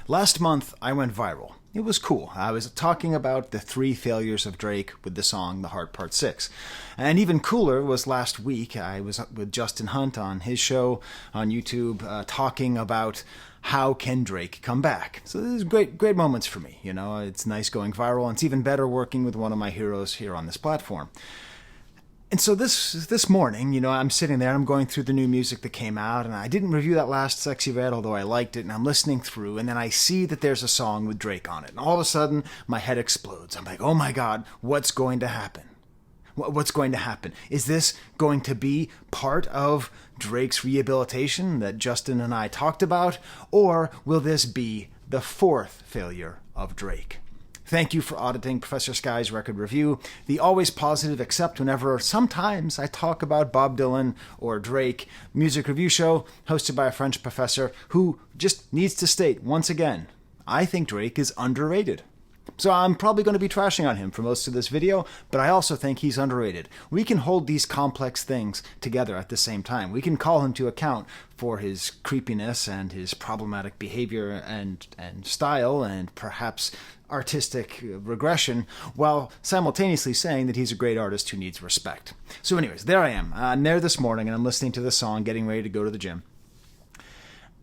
Last month, I went viral. It was cool. I was talking about the 3 failures of Drake with the song The Heart Part 6. And even cooler was last week. I was with Justin Hunt on his show on YouTube talking about how can Drake come back. So this is great moments for me. You know, it's nice going viral, and it's even better working with one of my heroes here on this platform. And so this morning, you know, I'm sitting there and I'm going through the new music that came out, and I didn't review that last Sexyy Red, although I liked it, and I'm listening through, and then I see that there's a song with Drake on it, and all of a sudden, my head explodes. I'm like, oh my God, what's going to happen? What's going to happen? Is this going to be part of Drake's rehabilitation that Justin and I talked about, or will this be the 4th failure of Drake? Thank you for auditing Professor Sky's record review. The always positive, except whenever sometimes I talk about Bob Dylan or Drake, music review show hosted by a French professor who just needs to state once again, I think Drake is underrated. So I'm probably going to be trashing on him for most of this video, but I also think he's underrated. We can hold these complex things together at the same time. We can call him to account for his creepiness and his problematic behavior and style and perhaps artistic regression, while simultaneously saying that he's a great artist who needs respect. So anyways, there I am. I'm there this morning and I'm listening to this song, getting ready to go to the gym.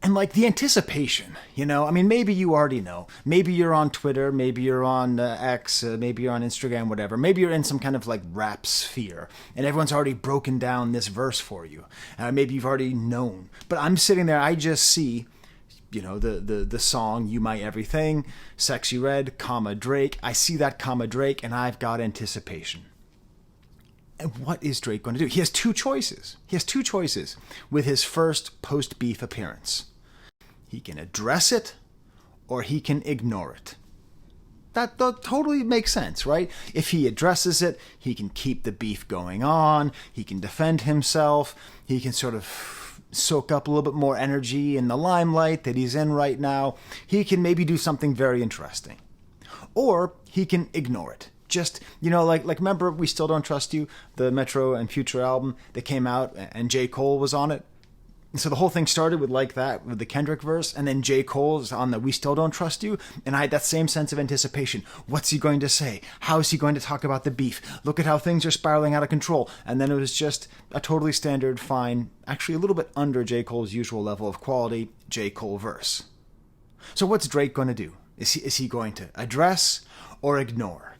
And like the anticipation, you know, I mean, maybe you already know. Maybe you're on Twitter, maybe you're on X, maybe you're on Instagram, whatever. Maybe you're in some kind of like rap sphere and everyone's already broken down this verse for you. Maybe you've already known. But I'm sitting there, I just see, you know, the song You My Everything, Sexyy Red, comma Drake. I see that comma Drake and I've got anticipation. And what is Drake going to do? He has 2 choices. He has 2 choices with his first post-beef appearance. He can address it or he can ignore it. That totally makes sense, right? If he addresses it, he can keep the beef going on. He can defend himself. He can sort of soak up a little bit more energy in the limelight that he's in right now. He can maybe do something very interesting. Or he can ignore it. Just, you know, like remember We Still Don't Trust You, the Metro and Future album that came out and J. Cole was on it? So the whole thing started with like that, with the Kendrick verse, and then J. Cole's on the We Still Don't Trust You, and I had that same sense of anticipation. What's he going to say? How is he going to talk about the beef? Look at how things are spiraling out of control. And then it was just a totally standard, fine, actually a little bit under J. Cole's usual level of quality, J. Cole verse. So what's Drake going to do? Is he going to address or ignore?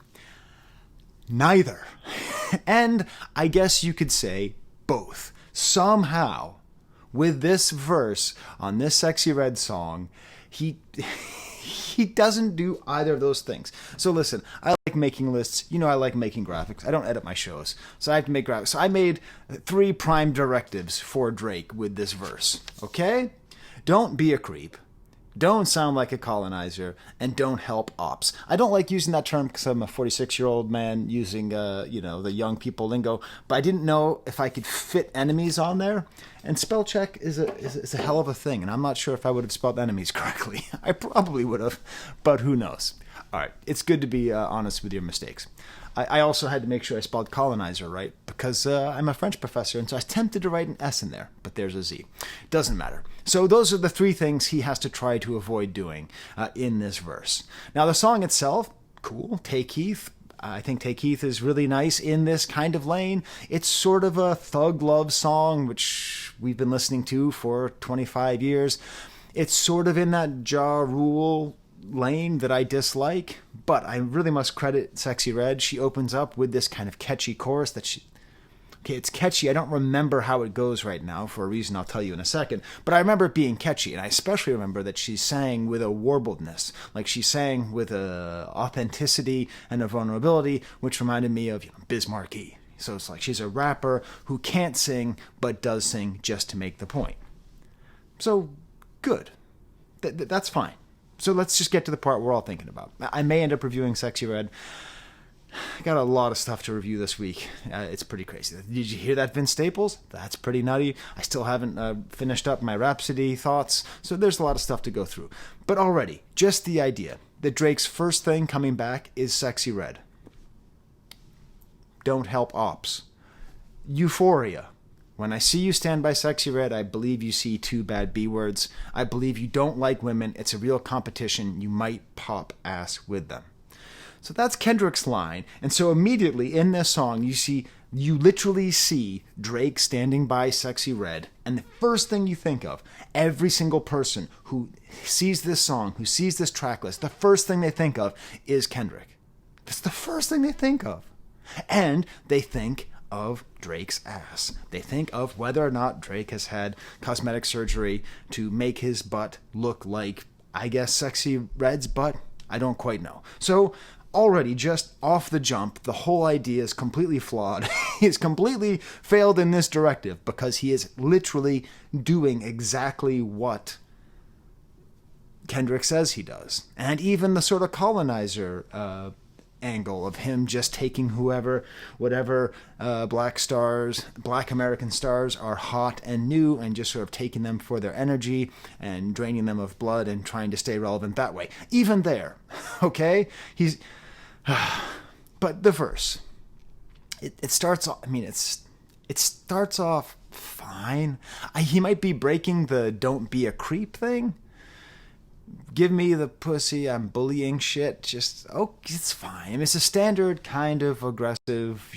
Neither. And I guess you could say both. Somehow, with this verse on this Sexyy Red song, he doesn't do either of those things. So listen, I like making lists. You know I like making graphics. I don't edit my shows, so I have to make graphics. So I made 3 prime directives for Drake with this verse. Okay? Don't be a creep. Don't sound like a colonizer, and don't help ops. I don't like using that term because I'm a 46-year-old man using, you know, the young people lingo, but I didn't know if I could fit enemies on there. And spell check is a hell of a thing, and I'm not sure if I would have spelled enemies correctly. I probably would have, but who knows. All right, it's good to be honest with your mistakes. I also had to make sure I spelled colonizer right because I'm a French professor, and so I was tempted to write an S in there, but there's a Z. Doesn't matter. So those are the 3 things he has to try to avoid doing in this verse. Now, the song itself, cool. Take Heath. I think Take Heath is really nice in this kind of lane. It's sort of a thug love song, which we've been listening to for 25 years. It's sort of in that Ja Rule lane that I dislike, but I really must credit Sexyy Red. She opens up with this kind of catchy chorus that it's catchy. I don't remember how it goes right now for a reason I'll tell you in a second, but I remember it being catchy, and I especially remember that she sang with a warbledness, like she sang with a authenticity and a vulnerability, which reminded me of, you know, Biz Markie. So it's like she's a rapper who can't sing, but does sing just to make the point. So, good. That's fine. So let's just get to the part we're all thinking about. I may end up reviewing Sexyy Red. I got a lot of stuff to review this week. It's pretty crazy. Did you hear that, Vince Staples? That's pretty nutty. I still haven't finished up my Rhapsody thoughts, so there's a lot of stuff to go through. But already, just the idea that Drake's first thing coming back is Sexyy Red. Don't help ops. Euphoria. When I see you stand by Sexyy Red, I believe you see two bad B words. I believe you don't like women. It's a real competition. You might pop ass with them. So that's Kendrick's line. And so immediately in this song, you literally see Drake standing by Sexyy Red. And the first thing you think of, every single person who sees this song, who sees this track list, the first thing they think of is Kendrick. That's the first thing they think of. And they think of Drake's ass. They think of whether or not Drake has had cosmetic surgery to make his butt look like, I guess, Sexyy Red's butt. I don't quite know. So already, just off the jump, the whole idea is completely flawed. He has completely failed in this directive because he is literally doing exactly what Kendrick says he does. And even the sort of colonizer angle of him just taking whatever black American stars are hot and new and just sort of taking them for their energy and draining them of blood and trying to stay relevant that way. Even there, okay? But the verse, it starts off, it starts off fine. He might be breaking the don't be a creep thing. Give me the pussy, I'm bullying shit. It's fine. It's a standard kind of aggressive,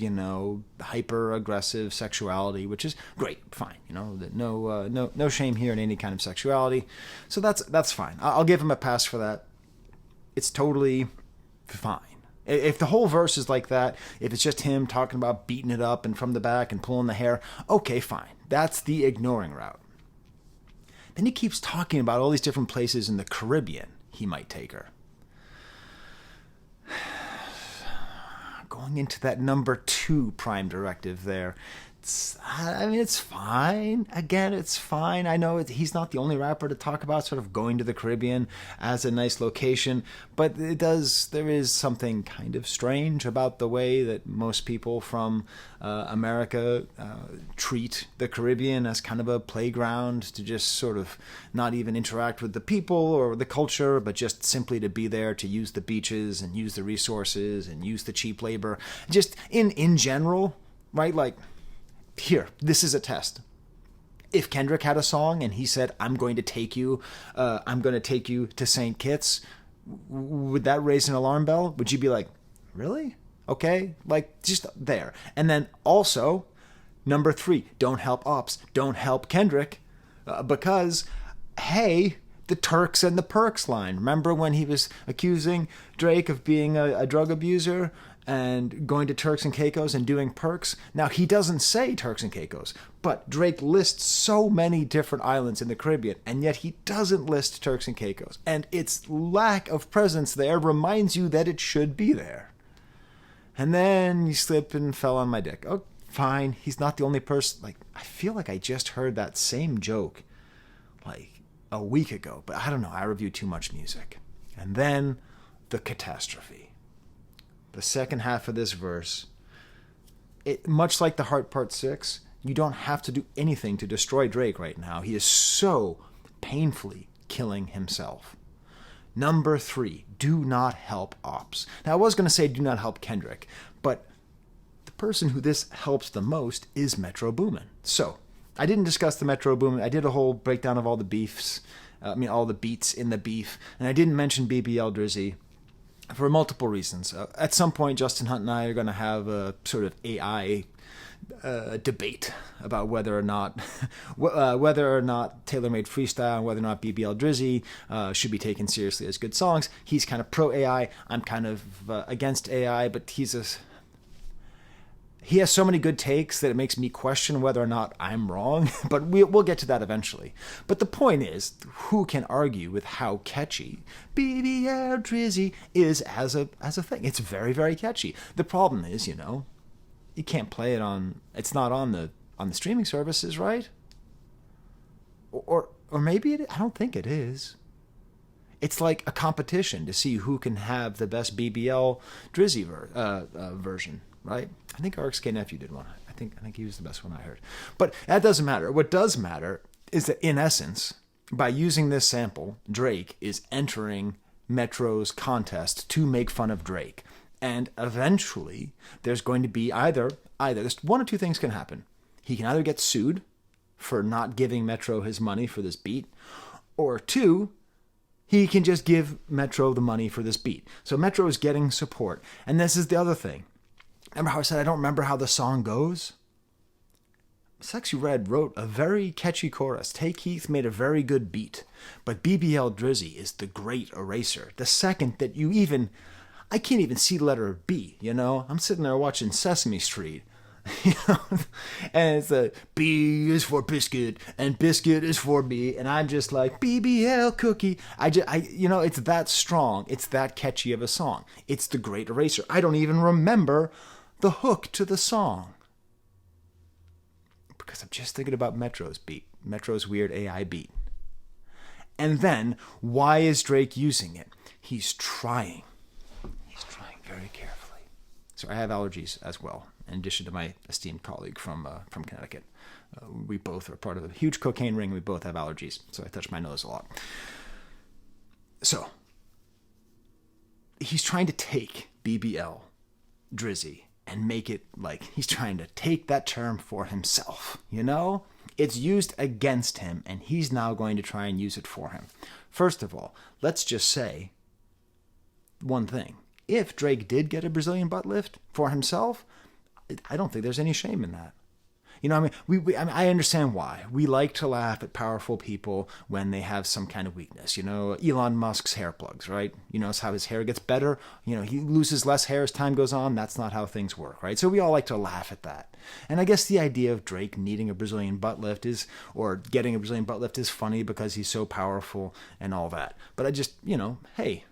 hyper-aggressive sexuality, which is great, fine. No shame here in any kind of sexuality. So that's fine. I'll give him a pass for that. It's totally fine. If the whole verse is like that, if it's just him talking about beating it up and from the back and pulling the hair, okay, fine. That's the ignoring route. Then he keeps talking about all these different places in the Caribbean he might take her. Going into that number 2 prime directive there. It's fine. Again, it's fine. I know he's not the only rapper to talk about sort of going to the Caribbean as a nice location, but there is something kind of strange about the way that most people from America treat the Caribbean as kind of a playground to just sort of not even interact with the people or the culture, but just simply to be there to use the beaches and use the resources and use the cheap labor. Just in general, right? Like, here, this is a test. If Kendrick had a song and he said, I'm going to take you to St. Kitts, would that raise an alarm bell? Would you be like, really? Okay, like just there. And then also, number 3, don't help ops, don't help Kendrick, because, hey, the Turks and the Perks line. Remember when he was accusing Drake of being a drug abuser and going to Turks and Caicos and doing perks? Now, he doesn't say Turks and Caicos, but Drake lists so many different islands in the Caribbean, and yet he doesn't list Turks and Caicos. And its lack of presence there reminds you that it should be there. And then you slip and fell on my dick. Oh, fine. He's not the only person. Like, I feel like I just heard that same joke, like, a week ago. But I don't know. I review too much music. And then the catastrophe. The second half of this verse, much like the Heart Part 6, you don't have to do anything to destroy Drake right now. He is so painfully killing himself. Number 3, do not help ops. Now, I was going to say do not help Kendrick, but the person who this helps the most is Metro Boomin. So, I didn't discuss the Metro Boomin. I did a whole breakdown of all the beefs, all the beats in the beef, and I didn't mention BBL Drizzy for multiple reasons. At some point, Justin Hunt and I are going to have a sort of AI debate about whether or not Tailor-Made Freestyle and whether or not BBL Drizzy should be taken seriously as good songs. He's kind of pro AI. I'm kind of against AI, but he has so many good takes that it makes me question whether or not I'm wrong, but we'll get to that eventually. But the point is, who can argue with how catchy BBL Drizzy is as a thing? It's very, very catchy. The problem is, you can't play it it's not on the streaming services, right? Or maybe I don't think it is. It's like a competition to see who can have the best BBL Drizzy version. Right? I think RXK Nephew did one. I think he was the best one I heard. But that doesn't matter. What does matter is that, in essence, by using this sample, Drake is entering Metro's contest to make fun of Drake. And eventually, there's going to be either there's one or two things can happen. he can either get sued for not giving Metro his money for this beat, or two, he can just give Metro the money for this beat. So Metro is getting support. And this is the other thing. Remember how I said I don't remember how the song goes? Sexyy Red wrote a very catchy chorus. Tay Keith made a very good beat. But BBL Drizzy is the great eraser. The second that you even... I can't even see the letter B, you know? I'm sitting there watching Sesame Street. You know? And it's a B is for biscuit, and biscuit is for me. And I'm just like, BBL cookie. You know, it's that strong. It's that catchy of a song. It's the great eraser. I don't even remember the hook to the song. Because I'm just thinking about Metro's beat. Metro's weird AI beat. And then, why is Drake using it? He's trying. He's trying very carefully. So I have allergies as well, in addition to my esteemed colleague from Connecticut. We both are part of a huge cocaine ring. We both have allergies, so I touch my nose a lot. So, he's trying to take BBL Drizzy and make it like he's trying to take that term for himself, you know? It's used against him, and he's now going to try and use it for him. First of all, let's just say one thing. If Drake did get a Brazilian butt lift for himself, I don't think there's any shame in that. You know, I mean, I understand why. We like to laugh at powerful people when they have some kind of weakness. You know, Elon Musk's hair plugs, right? You notice how his hair gets better? You know, he loses less hair as time goes on. That's not how things work, right? So we all like to laugh at that. And I guess the idea of Drake needing a Brazilian butt lift or getting a Brazilian butt lift is funny because he's so powerful and all that. But I just, you know, hey,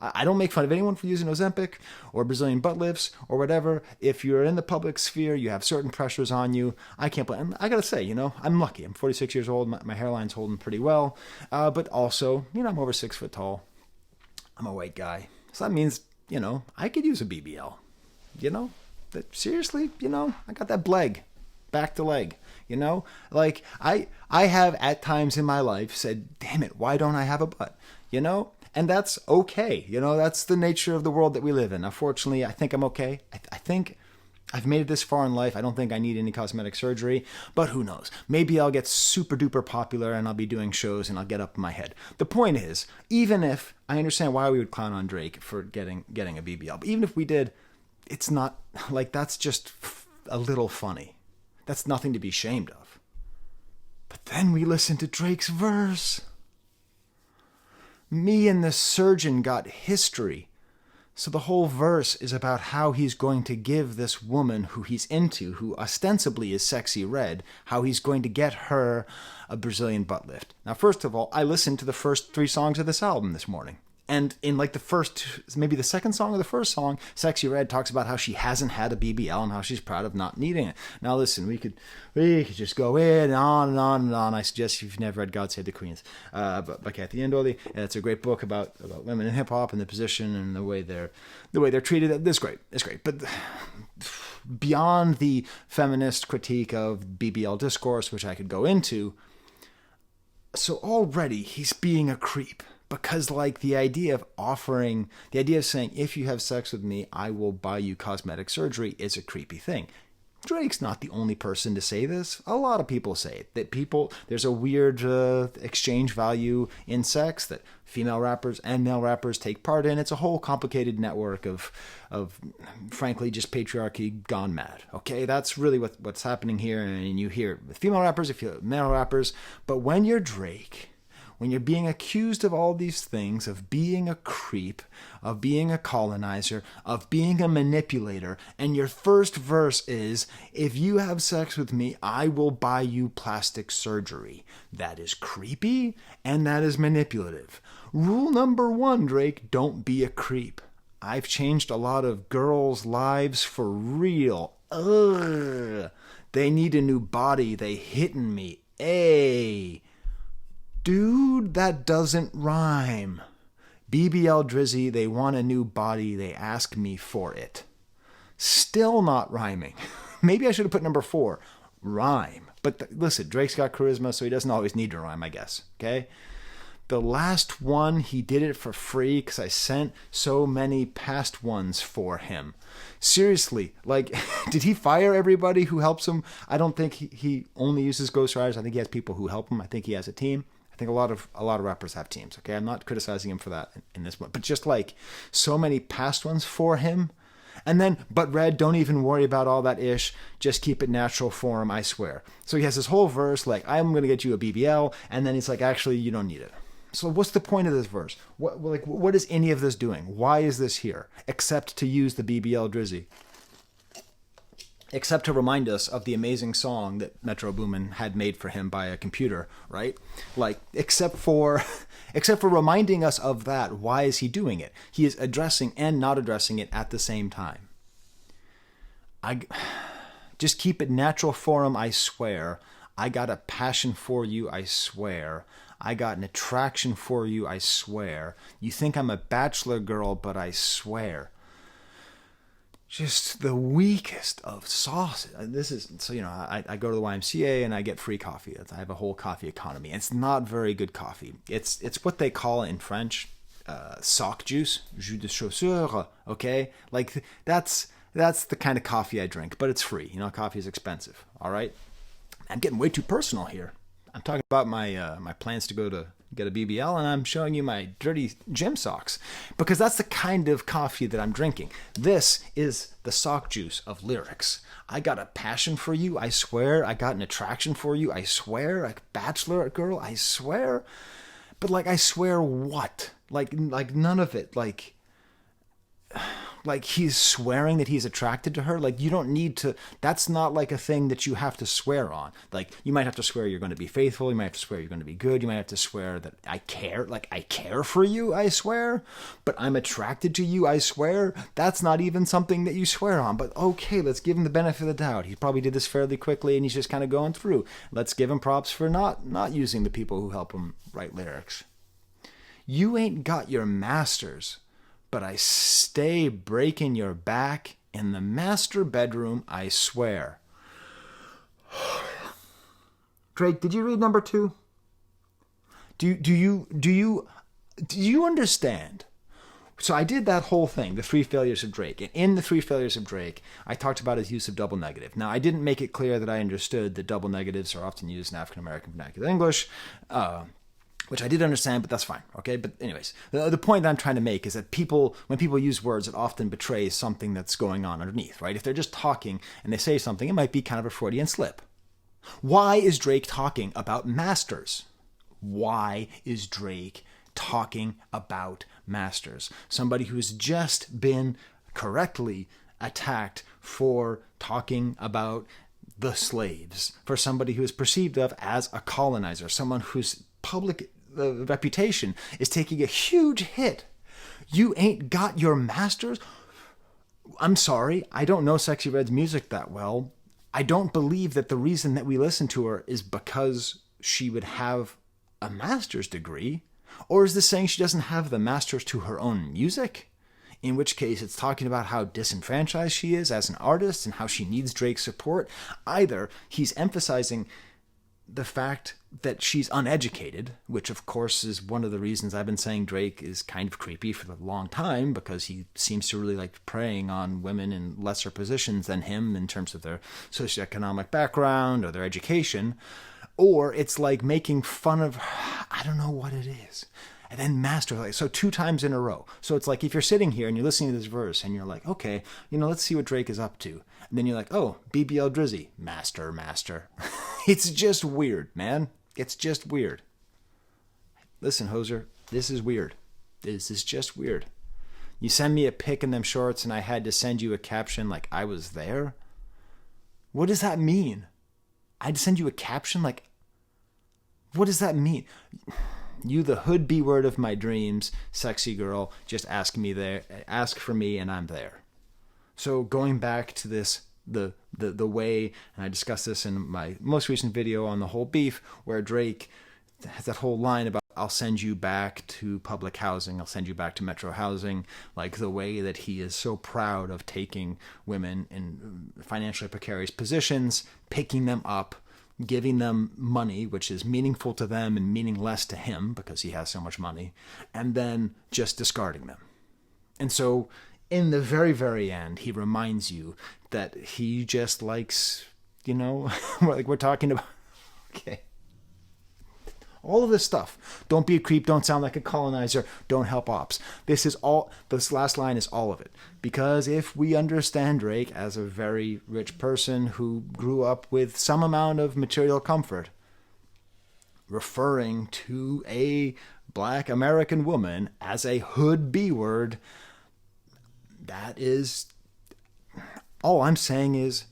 I don't make fun of anyone for using Ozempic or Brazilian butt lifts or whatever. If you're in the public sphere, you have certain pressures on you. I can't blame. I gotta say, you know, I'm lucky. I'm 46 years old. My hairline's holding pretty well. But also, you know, I'm over 6 foot tall. I'm a white guy. So that means, you know, I could use a BBL. You know, but seriously, you know, I got that bleg. Back to leg. You know, like I have at times in my life said, damn it, why don't I have a butt? You know? And that's okay. You know, that's the nature of the world that we live in. Unfortunately, I think I'm okay. I think I've made it this far in life. I don't think I need any cosmetic surgery, but who knows? Maybe I'll get super duper popular and I'll be doing shows and I'll get up in my head. The point is, even if I understand why we would clown on Drake for getting a BBL, but even if we did, it's not like that's just a little funny. That's nothing to be ashamed of. But then we listen to Drake's verse. Me and the surgeon got history. So the whole verse is about how he's going to give this woman who he's into, who ostensibly is Sexyy Red, how he's going to get her a Brazilian butt lift. Now, first of all, I listened to the first 3 songs of this album this morning. And in like the first, maybe the second song or the first song, Sexyy Red talks about how she hasn't had a BBL and how she's proud of not needing it. Now listen, we could just go in and on and on and on. I suggest if you've never read God Save the Queens, by Kathy Endoli. It's a great book about women in hip hop and the position and the way they're treated. It's great. But beyond the feminist critique of BBL discourse, which I could go into, so already he's being a creep. Because, like, the idea of saying, if you have sex with me, I will buy you cosmetic surgery is a creepy thing. Drake's not the only person to say this. A lot of people say it. That there's a weird exchange value in sex that female rappers and male rappers take part in. It's a whole complicated network of frankly, just patriarchy gone mad. Okay, that's really what's happening here. And you hear it with female rappers, if you have male rappers. But when you're Drake, when you're being accused of all these things, of being a creep, of being a colonizer, of being a manipulator, and your first verse is, if you have sex with me, I will buy you plastic surgery. That is creepy, and that is manipulative. Rule number 1, Drake, don't be a creep. I've changed a lot of girls' lives for real. Ugh. They need a new body. They hitting me. Ay. Dude, that doesn't rhyme. BBL Drizzy, they want a new body, they ask me for it. Still not rhyming. Maybe I should have put number 4, rhyme. But listen, Drake's got charisma, so he doesn't always need to rhyme, I guess. Okay? the last one, he did it for free because I sent so many past ones for him. Seriously, like, did he fire everybody who helps him? I don't think he only uses ghostwriters. I think he has people who help him. I think he has a team. I think a lot of rappers have teams. Okay, I'm not criticizing him for that in this one, but just like so many past ones for him. And then, but Red, don't even worry about all that ish. Just keep it natural for him, I swear. So he has this whole verse like, I'm going to get you a BBL. And then he's like, actually, you don't need it. So what's the point of this verse? What is any of this doing? Why is this here? Except to use the BBL Drizzy. Except to remind us of the amazing song that Metro Boomin had made for him by a computer, right? Like, except for reminding us of that, why is he doing it? He is addressing and not addressing it at the same time. Just keep it natural for him, I swear. I got a passion for you, I swear. I got an attraction for you, I swear. You think I'm a bachelor girl, but I swear. Just the weakest of sauces. This is, so, you know, I go to the YMCA and I get free coffee. I have a whole coffee economy. It's not very good coffee. It's what they call in French, sock juice, jus de chaussure, okay? Like, that's the kind of coffee I drink, but it's free. You know, coffee is expensive, all right? I'm getting way too personal here. I'm talking about my plans to go to get a BBL, and I'm showing you my dirty gym socks because that's the kind of coffee that I'm drinking. This is the sock juice of lyrics. I got a passion for you, I swear. I got an attraction for you, I swear. Like, bachelor girl, I swear. But like, I swear what? Like none of it. Like he's swearing that he's attracted to her. Like, you don't need to, that's not like a thing that you have to swear on. Like, you might have to swear you're going to be faithful. You might have to swear you're going to be good. You might have to swear that I care. Like, I care for you, I swear. But I'm attracted to you, I swear. That's not even something that you swear on. But okay, let's give him the benefit of the doubt. He probably did this fairly quickly and he's just kind of going through. Let's give him props for not using the people who help him write lyrics. You ain't got your masters, but I stay breaking your back in the master bedroom, I swear. Drake, did you read number 2? Do you understand? So I did that whole thing, the 3 failures of Drake. And in the 3 failures of Drake, I talked about his use of double negative. Now, I didn't make it clear that I understood that double negatives are often used in African American vernacular English, which I did understand, but that's fine, okay? But anyways, the point that I'm trying to make is that when people use words, it often betrays something that's going on underneath, right? If they're just talking and they say something, it might be kind of a Freudian slip. Why is Drake talking about masters? Why is Drake talking about masters? Somebody who's just been correctly attacked for talking about the slaves, for somebody who is perceived of as a colonizer, someone whose public reputation is taking a huge hit. You ain't got your masters? I'm sorry, I don't know Sexyy Red's music that well. I don't believe that the reason that we listen to her is because she would have a master's degree. Or is this saying she doesn't have the master's to her own music? In which case it's talking about how disenfranchised she is as an artist and how she needs Drake's support. Either he's emphasizing the fact that she's uneducated, which of course is one of the reasons I've been saying Drake is kind of creepy for a long time, because he seems to really like preying on women in lesser positions than him in terms of their socioeconomic background or their education. Or it's like making fun of, I don't know what it is. And then master, like, so 2 times in a row. So it's like if you're sitting here and you're listening to this verse and you're like, okay, let's see what Drake is up to. And then you're like, oh, BBL Drizzy, master. It's just weird, man. It's just weird. Listen, hoser, this is weird. This is just weird. You send me a pic in them shorts and I had to send you a caption like I was there? What does that mean? I had to send you a caption like, what does that mean? You the hood B word of my dreams, sexy girl, just ask for me and I'm there. So going back to this, the way, and I discussed this in my most recent video on the whole beef, where Drake has that whole line about I'll send you back to public housing, I'll send you back to metro housing, like the way that he is so proud of taking women in financially precarious positions, picking them up, giving them money, which is meaningful to them and meaningless to him because he has so much money, and then just discarding them. And so in the very, very end, he reminds you that he just likes, like we're talking about, okay. All of this stuff. Don't be a creep. Don't sound like a colonizer. Don't help ops. This last line is all of it. Because if we understand Drake as a very rich person who grew up with some amount of material comfort, referring to a black American woman as a hood B-word, that is... all I'm saying is,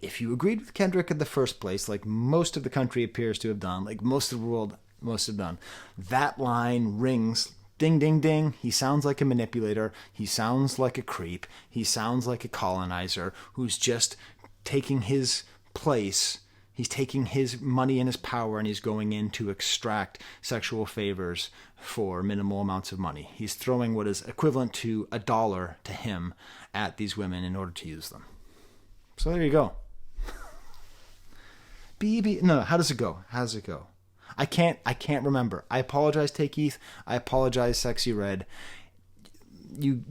if you agreed with Kendrick in the first place, like most of the country appears to have done, like most of the world must have done, that line rings, ding, ding, ding. He sounds like a manipulator. He sounds like a creep. He sounds like a colonizer who's just taking his place. He's taking his money and his power, and he's going in to extract sexual favors for minimal amounts of money. He's throwing what is equivalent to $1 to him at these women in order to use them. So there you go. How does it go? I can't remember. I apologize, Take Keith. I apologize, Sexyy Red. You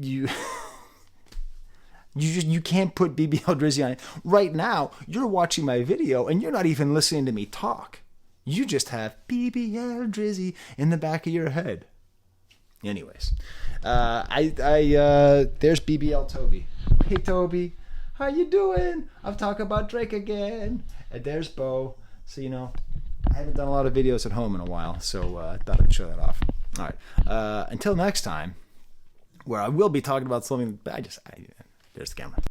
can't put BBL Drizzy on it. Right now, you're watching my video and you're not even listening to me talk. You just have BBL Drizzy in the back of your head. Anyways, there's BBL Toby. Hey Toby, how you doing? I'm talking about Drake again. And there's Bo. So, I haven't done a lot of videos at home in a while, so I thought I'd show that off. All right. Until next time, where I will be talking about something, there's the camera.